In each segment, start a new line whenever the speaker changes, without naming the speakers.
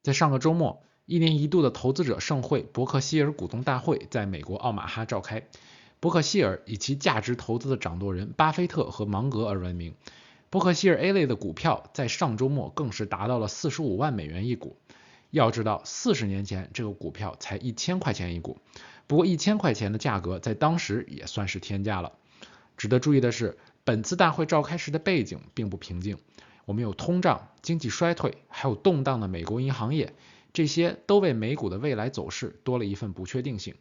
在上个周末，1年1度的投资者盛会伯克希尔股东大会在美国奥马哈召开。伯克希尔以其价值投资的掌舵人巴菲特和芒格而闻名。伯克希尔 A 类的股票在上周末更是达到了45万美元一股。要知道40年前这个股票才1000块钱一股，不过1000块钱的价格在当时也算是天价了。值得注意的是，本次大会召开时的背景并不平静，我们有通胀、经济衰退，还有动荡的美国银行业，这些都为美股的未来走势多了一份不确定性。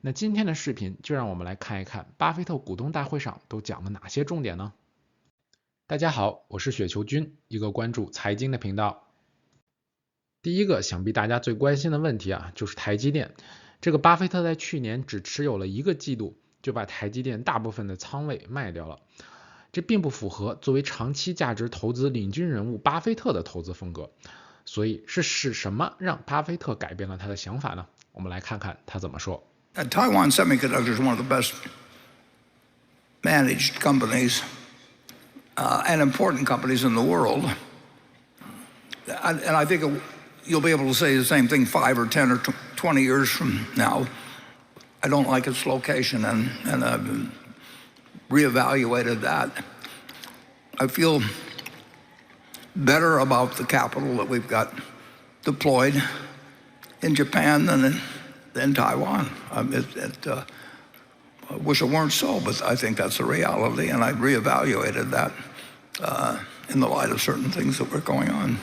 那今天的视频就让我们来看一看巴菲特股东大会上都讲了哪些重点呢？大家好，我是雪球君，一个关注财经的频道。第一个想必大家最关心的问题就是台积电。这个巴菲特在去年只持有了1个季度，就把台积电大部分的仓位卖掉了。这并不符合作为长期价值投资领军人物巴菲特的投资风格。所以是什么让巴菲特改变了他的想法呢？我们来看看他怎么说。
Taiwan Semiconductor is one of the best managed companies and important companies in the world. And I think you'll be able to say the same thing 5 or 10 or 20 years from now. I don't like its location, and I've reevaluated that. I feel better about the capital that we've got deployed in Japan than in Taiwan. I wish it weren't so, but I think that's a reality, and I reevaluated that in the light of certain things that were going on.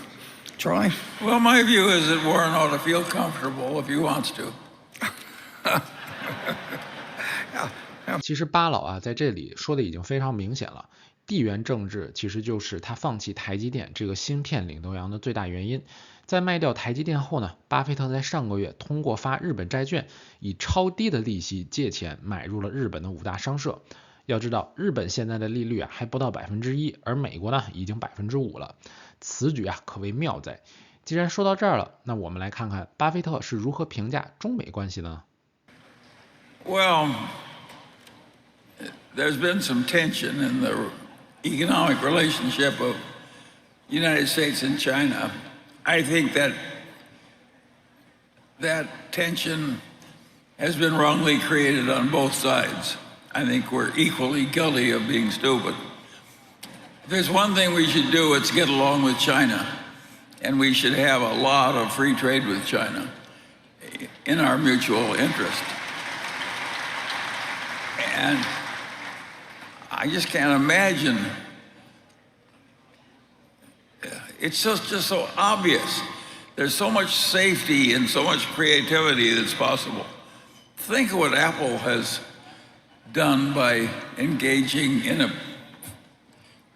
Charlie?
Well, my view is that Warren ought to feel comfortable if he wants to.
其实巴老在这里说的已经非常明显了，地缘政治其实就是他放弃台积电这个芯片领头羊的最大原因。在卖掉台积电后呢，巴菲特在上个月通过发日本债券，以超低的利息借钱买入了日本的5大商社。要知道，日本现在的利率还不到1%，而美国呢已经5%了。此举可谓妙哉。既然说到这儿了，那我们来看看巴菲特是如何评价中美关系的呢？
Well, there's been some tension in the economic relationship of the United States and China. I think that tension has been wrongly created on both sides. I think we're equally guilty of being stupid. If there's one thing we should do, it's get along with China. And we should have a lot of free trade with China in our mutual interest. And I just can't imagine. It's just so obvious. There's so much safety and so much creativity that's possible. Think of what Apple has done by engaging in a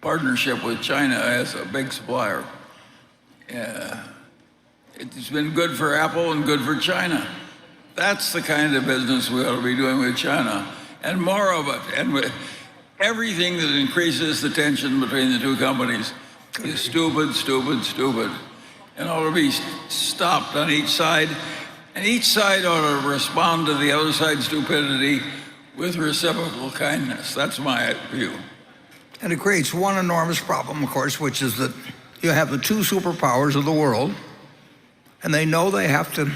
partnership with China as a big supplier. It's been good for Apple and good for China. That's the kind of business we ought to be doing with China, and more of it. And with everything that increases the tension between the two companies is stupid, stupid, stupid, and ought to be stopped on each side. And each side ought to respond to the other side's stupidity with reciprocal kindness. That's my view.
And it creates one enormous problem, of course, which is that you have the two superpowers of the world, and they know they have to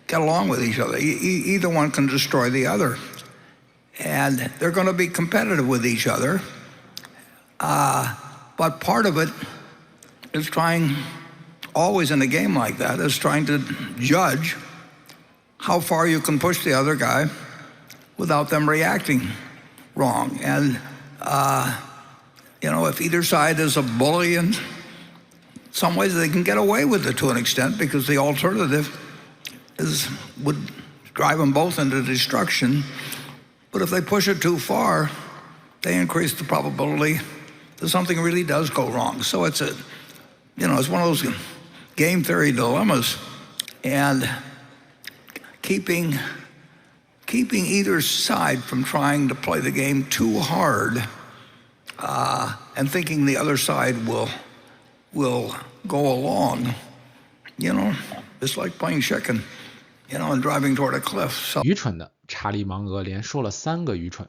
get along with each other. Either one can destroy the other. And they're going to be competitive with each other. But part of it is trying, always in a game like that, is trying to judge how far you can push the other guy without them reacting wrong. And, if either side is a bully in some ways, they can get away with it to an extent, because the alternative would drive them both into destruction. But if they push it too far, they increase the probability that something really does go wrong. So it's it's one of those game theory dilemmas, and keeping either side from trying to play the game too hard, and thinking the other side will go along, it's like playing chicken, and driving toward a cliff. So.
愚蠢的查理芒格连说了3个愚蠢。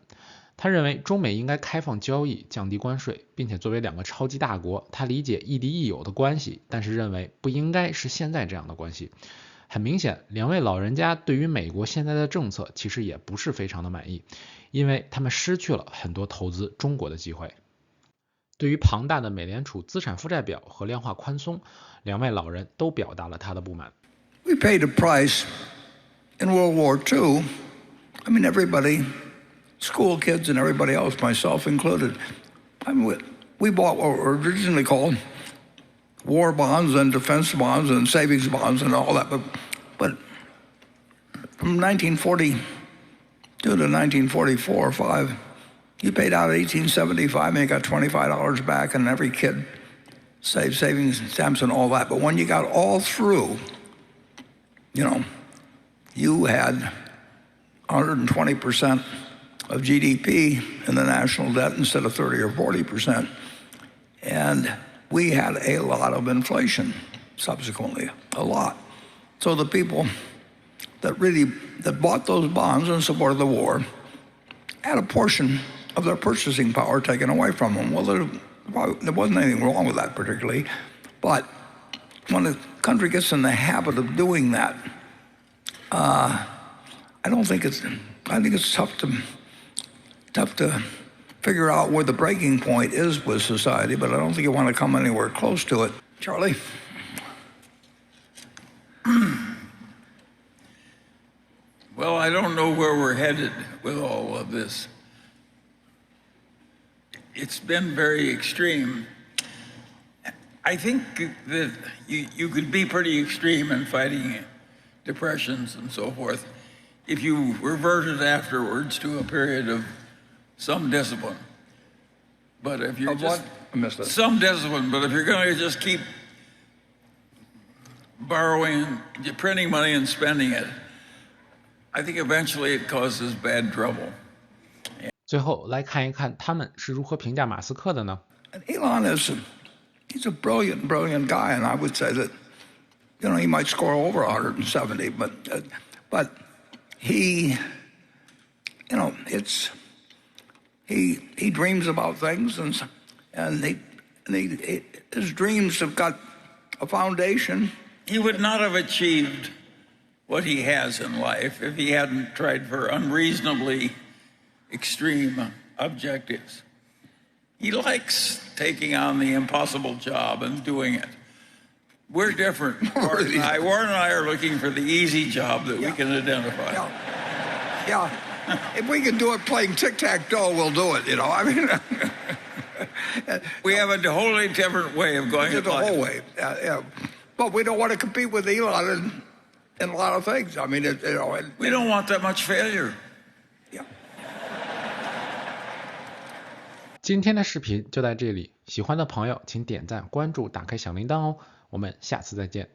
他认为中美应该开放交易，降低关税，并且作为两个超级大国，他理解亦敌亦友的关系，但是认为不应该是现在这样的关系。很明显，两位老人家对于美国现在的政策其实也不是非常的满意，因为他们失去了很多投资中国的机会。对于庞大的美联储资产负债表和量化宽松，两位老人都表达了他的不满。
We paid a price in World War II. I mean, everybody, school kids and everybody else, myself included. I mean, we bought what were originally called war bonds and defense bonds and savings bonds and all that. But from 1942 to 1944 or 5, you paid out 1875 and you got $25 back, and every kid saved savings stamps and all that. But when you got all through, you had 120% of GDP in the national debt instead of 30 or 40%. And we had a lot of inflation subsequently, a lot. So the people that bought those bonds in support of the war had a portion of their purchasing power taken away from them. Well, there wasn't anything wrong with that particularly, but when a country gets in the habit of doing that, I think it's tough to figure out where the breaking point is with society, but I don't think you want to come anywhere close to it. Charlie?
Well, I don't know where we're headed with all of this. It's been very extreme. I think that you could be pretty extreme in fighting depressions and so forth if you reverted afterwards to a period of some discipline. But if you're just
I missed that.
some discipline, but if you're going to just keep borrowing, printing money and spending it, I think eventually it causes bad trouble.
最后来看一看他们是如何评价马斯克的呢？
And Elon he's a brilliant guy, and I would say that, he might score over 170, but he dreams about things, and his dreams have got a foundation.
He would not have achieved what he has in life if he hadn't tried for unreasonably extreme objectives. He likes taking on the impossible job and doing it. We're different. Warren and I are looking for the easy job that we can identify.
Yeah. If we can do it playing tic-tac-toe, we'll do it, I mean...
We have a wholly different way of going at
the
life.
whole way. But we don't want to compete with Elon in a lot of things. I mean,
we don't want that much failure.
Yeah.
今天的视频就在这里，喜欢的朋友请点赞、关注、打开小铃铛哦。我们下次再见。